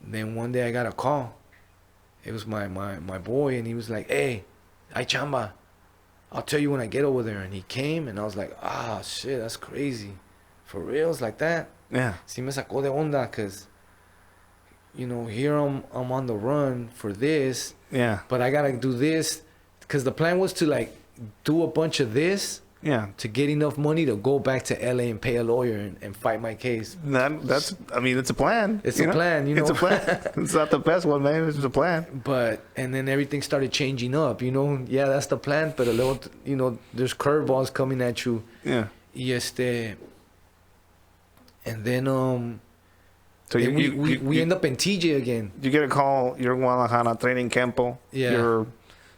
Then one day I got a call. It was my boy, and he was like, hey, ay chamba, I'll tell you when I get over there. And he came, and I was like, ah, shit, that's crazy. For reals, like that? Yeah. Sí me sacó de onda, because, you know, here I'm on the run for this. Yeah. But I got to do this, because the plan was to, like, do a bunch of this. Yeah. To get enough money to go back to LA and pay a lawyer and fight my case. That's, I mean, it's a plan. It's a plan, you know. It's a plan. It's not the best one, man. It's a plan. But, and then everything started changing up, you know. Yeah, that's the plan, but a little, you know, there's curveballs coming at you. Yeah. And then, so we end up in TJ again. You get a call, you're in Guadalajara training campo. Yeah. You're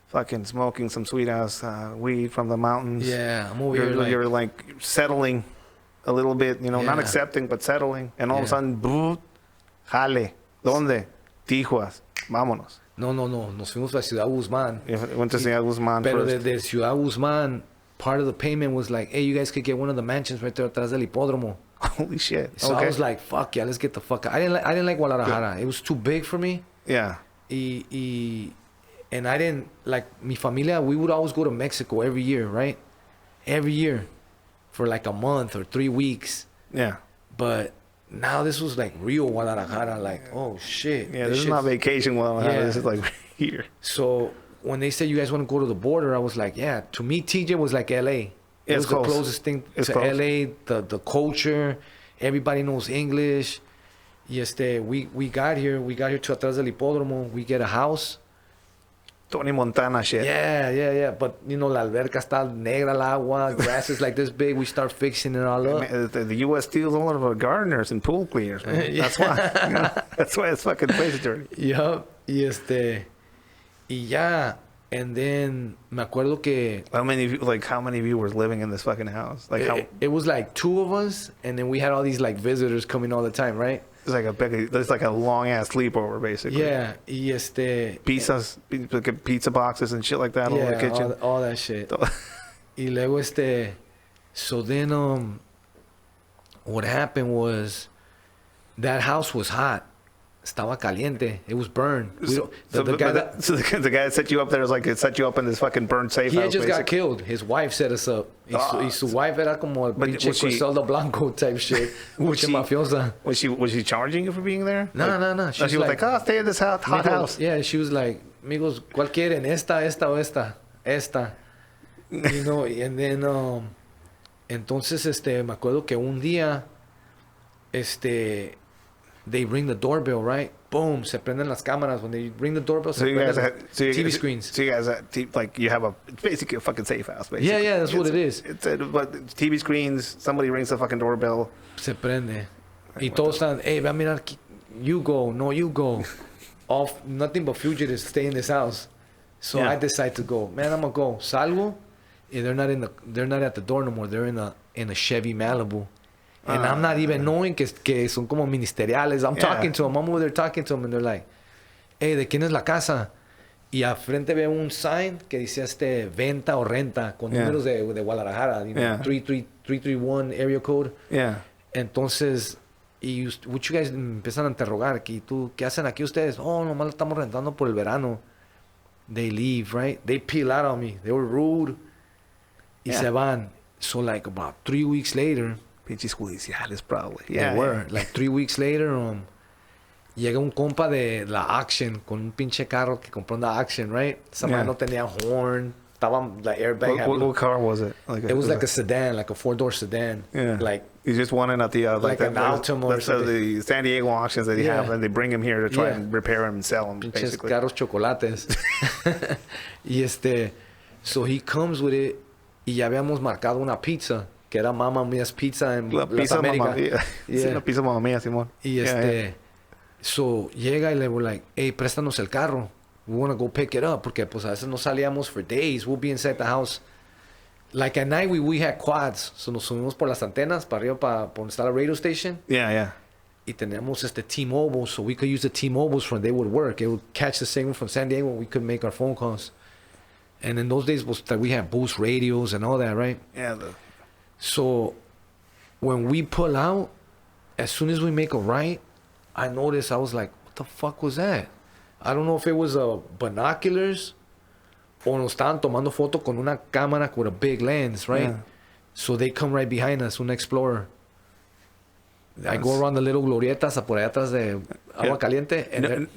fucking smoking some sweet ass weed from the mountains. Yeah, I'm over here you're like settling a little bit, you know, not Yeah. accepting, but settling. And all of a Yeah. sudden, boom, jale. ¿Dónde? Tijuas. Vámonos. No, nos fuimos a Ciudad Guzmán. Went to Ciudad Guzmán Pero first. de Ciudad Guzmán, part of the payment was like, hey, you guys could get one of the mansions right there atrás del hipódromo. Holy shit. So okay. I was like, fuck yeah, let's get the fuck out. I didn't like Guadalajara. Good. It was too big for me. Yeah. And I didn't, like, mi familia, we would always go to Mexico every year, right? Every year for like a month or 3 weeks. Yeah. But now this was like real Guadalajara, like, oh shit. Yeah, this is not vacation Guadalajara. Yeah. This is like here. So when they said you guys want to go to the border, I was like, yeah. To me, TJ was like LA. It was close. The closest thing it's to close. LA, the culture. Everybody knows English. We got here to atrás del hipódromo. We get a house. Tony Montana shit. Yeah. But, you know, la alberca está negra, el agua, grass is like this big. We start fixing it all up. The U.S. steals all of our gardeners and pool cleaners, man. Yeah. That's why. You know? That's why it's fucking crazy dirty. Yup. Y ya. And then, me acuerdo que... How many of you were living in this fucking house? Like it was like 2 of us, and then we had all these, like, visitors coming all the time, right? It's like a long ass sleepover, basically. Yeah. Pizzas, pizza boxes and shit like that all in the kitchen. All that shit. Y luego so then what happened was that house was hot. Estaba caliente. It was burned. The guy that set you up there is like, it set you up in this fucking burned safe house. He just got killed. His wife set us up. Y su wife era como el pinche Griselda Blanco type shit. Was mafiosa. Was she charging you for being there? No. She was like, oh, stay in this hot house. Yeah, she was like, amigos, ¿cuál quieren? Esta o esta? Esta. You know, and then, entonces, me acuerdo que un día, they ring the doorbell, right? Boom, se prenden las cámaras. When they ring the doorbell, se prenden TV screens. So you guys you have it's basically a fucking safe house, basically. Yeah, that's what it is. But TV screens, somebody rings the fucking doorbell. Se prende. Y todos están, hey, ve a mirar, you go, no, you go. Nothing but fugitives stay in this house. So I decide to go. Man, I'm gonna go. Salgo, and they're not at the door no more. They're in a Chevy Malibu. And I'm not even knowing que son como ministeriales. I'm talking to them. I'm over there talking to them. And they're like, hey, ¿de quién es la casa? Y al frente veo un sign que decía venta o renta con números de Guadalajara. You know, 331 area code. Yeah. Entonces, what you guys empiezan a interrogar. ¿Qué hacen aquí ustedes? Oh, nomás lo estamos rentando por el verano. They leave, right? They peel out on me. They were rude. Y se van. So like about 3 weeks later... Pinches judiciales, probably. Yeah, they were. Like 3 weeks later, llega un compa de la Auction con un pinche carro que compró en la Auction, right? Esa madre no tenía horn. Estaba la airbag. What car was it? It was like a sedan, like a 4-door sedan. Yeah. Like you just won it at the like an Altima or something. The San Diego auctions that they have, and they bring them here to try and repair them and sell them. Pinches basically. carros chocolates. Y so he comes with it, y ya habíamos marcado una pizza. Que era Mamma Mia's Pizza en Las Américas. Sí, la pizza Mamma Mia, Simón. Y so llega y le were like, hey, préstanos el carro. We want to go pick it up. Porque pues a veces no salíamos for days. We'll be inside the house. Like at night we had quads. So nos subimos por las antenas para arriba para donde está la radio station. Yeah. Y teníamos T-Mobile. So we could use the T-Mobiles when they would work. It would catch the signal from San Diego and we could make our phone calls. And in those days, we had Boost radios and all that, right? Yeah. So when we pull out, as soon as we make a right, I noticed, I was like, what the fuck was that? I don't know if it was binoculars o nos estaban tomando foto con una cámara with a big lens, right? Yeah. So they come right behind us, un Explorer. I go around the little glorietas por allá atrás de Agua Caliente. And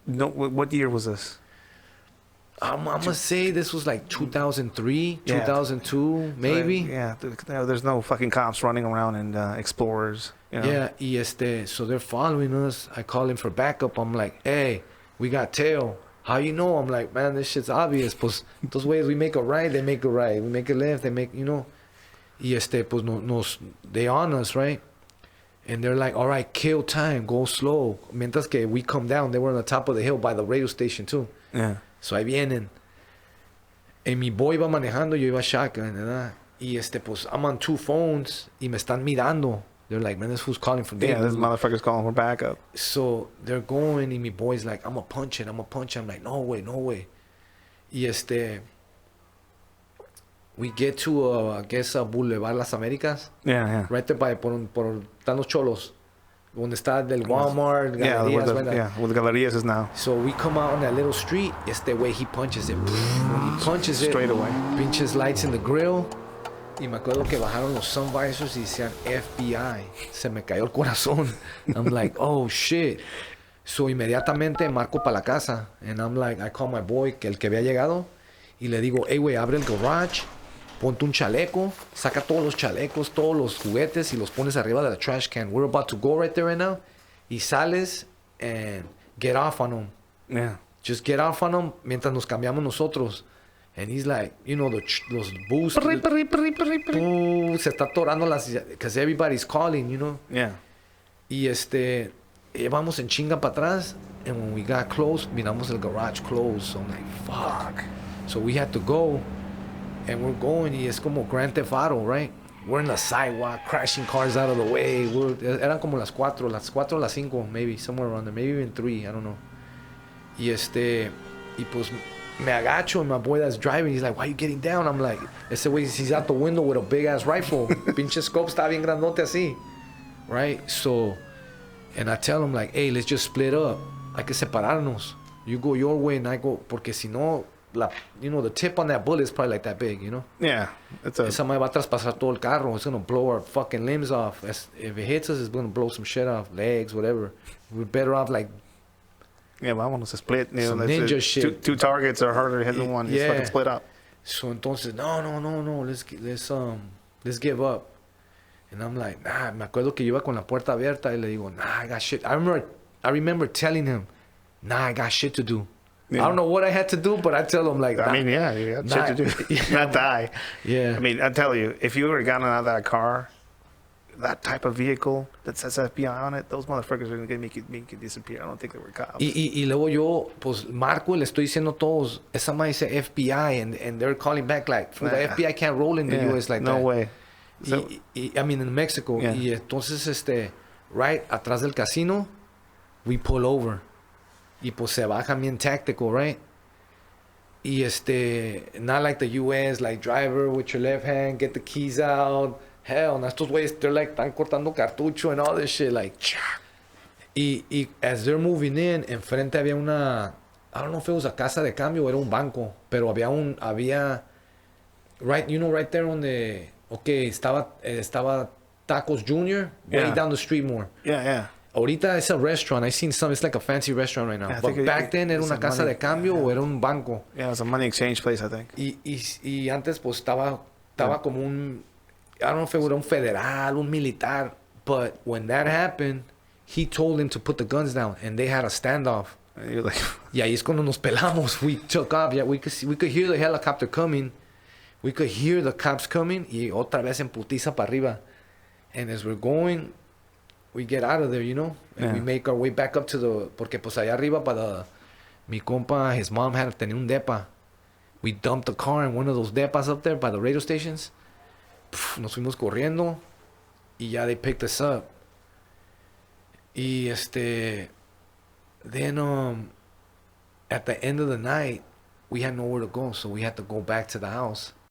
no, what year was this? I'm going to say this was like 2003, 2002, maybe. Yeah, there's no fucking cops running around in Explorers. You know? Yeah, so they're following us. I call him for backup. I'm like, hey, we got tail. How you know? I'm like, man, this shit's obvious. Pues, those ways we make a right, they make a right. We make a left, they make, you know. Y pues they on us, right? And they're like, all right, kill time, go slow. Mientras que we come down, they were on the top of the hill by the radio station too. Yeah. So ahí vienen. Y mi boy iba manejando, yo iba shotgun, ¿verdad? Y pues I'm on 2 phones y me están mirando. They're like, man, this fool's calling for Yeah, this motherfucker's calling for backup. So they're going and my boy's like, I'm gonna punch it. I'm like, no way. Y we get to, I guess, Boulevard Las Américas. Yeah. Right there by, por están los cholos. Donde está del Walmart, Galerías, where the Galerías is now. So we come out on that little street. Way he punches it. When he punches straight away. Pinches lights in the grill. Y me acuerdo que bajaron los sun visors y decían FBI. Se me cayó el corazón. I'm like, oh shit. So inmediatamente marco para la casa. And I'm like, I call my boy, el que había llegado. Y le digo, hey, güey, abre el garage. Ponte un chaleco. Saca todos los chalecos, todos los juguetes y los pones arriba de la trash can. We're about to go right there right now. Y sales and get off on them. Yeah. Just get off on them mientras nos cambiamos nosotros. And he's like, you know, los boosts. Se está atorando las... Because everybody's calling, you know. Yeah. Y vamos en chinga para atrás. And when we got close, miramos el garage closed. So I'm like, fuck. So we had to go. And we're going. Y es como Grand Theft Auto, right? We're in the sidewalk, crashing cars out of the way. Eran como las 4 o las 5, maybe, somewhere around there. Maybe even 3, I don't know. Y y pues... Me agacho and my boy that's driving, he's like, why are you getting down? I'm like, ese way, he's out the window with a big ass rifle. Pinche scope está bien grandote así. Right? So, and I tell him like, hey, let's just split up. Hay que separarnos. You go your way and I go, porque si no, the tip on that bullet is probably like that big, you know? Yeah. Esa madre va a traspasar todo el carro. It's going to blow our fucking limbs off. If it hits us, it's going to blow some shit off. Legs, whatever. We're better off like, yeah, vámonos, split. You know, ninja shit. Two targets are harder to hit than one. Just fucking split up. So entonces, no, let's give up. And I'm like, nah, me acuerdo que yo iba con la puerta abierta y le digo, nah, I got shit. I remember telling him, nah, I got shit to do. Yeah. I don't know what I had to do, but I tell him like, nah, I mean, yeah, you got shit to do. Not die. Yeah. I mean, I tell you, if you would have gotten out of that car, that type of vehicle that says FBI on it, those motherfuckers are going to make you disappear. I don't think they were cops. Y luego yo, pues, marco y le estoy diciendo a todos, esa madre dice FBI, and they're calling back like, the FBI can't roll in the US like no that. No way. So, I mean, in Mexico. Yeah. Y entonces, right, atrás del casino, we pull over. Y pues se baja bien tactical, right? Y not like the US, like driver with your left hand, get the keys out. Hell, no, estos güeyes, they're like, están cortando cartucho and all this shit, like, y as they're moving in, enfrente había una, I don't know if it was a casa de cambio o era un banco, pero había, right, you know, right there donde, okay, estaba Tacos Junior, way down the street more. Yeah. Ahorita it's a restaurant. I seen some, it's like a fancy restaurant right now. Yeah, but back then era una casa de cambio o era un banco. Yeah, it was a money exchange place, I think. Y antes, pues, estaba como un, I don't know if it was un federal, un militar, but when that happened, he told him to put the guns down, and they had a standoff. And you're like, y ahí es cuando nos pelamos. We took off. Yeah, we could hear the helicopter coming. We could hear the cops coming. Y otra vez en putiza para arriba. And as we're going, we get out of there, you know, and we make our way back up to the, porque pues allá arriba para mi compa, his mom tenía un depa. We dumped the car in one of those depas up there by the radio stations. Nos fuimos corriendo y ya they picked us up. Y then at the end of the night, we had nowhere to go, so we had to go back to the house.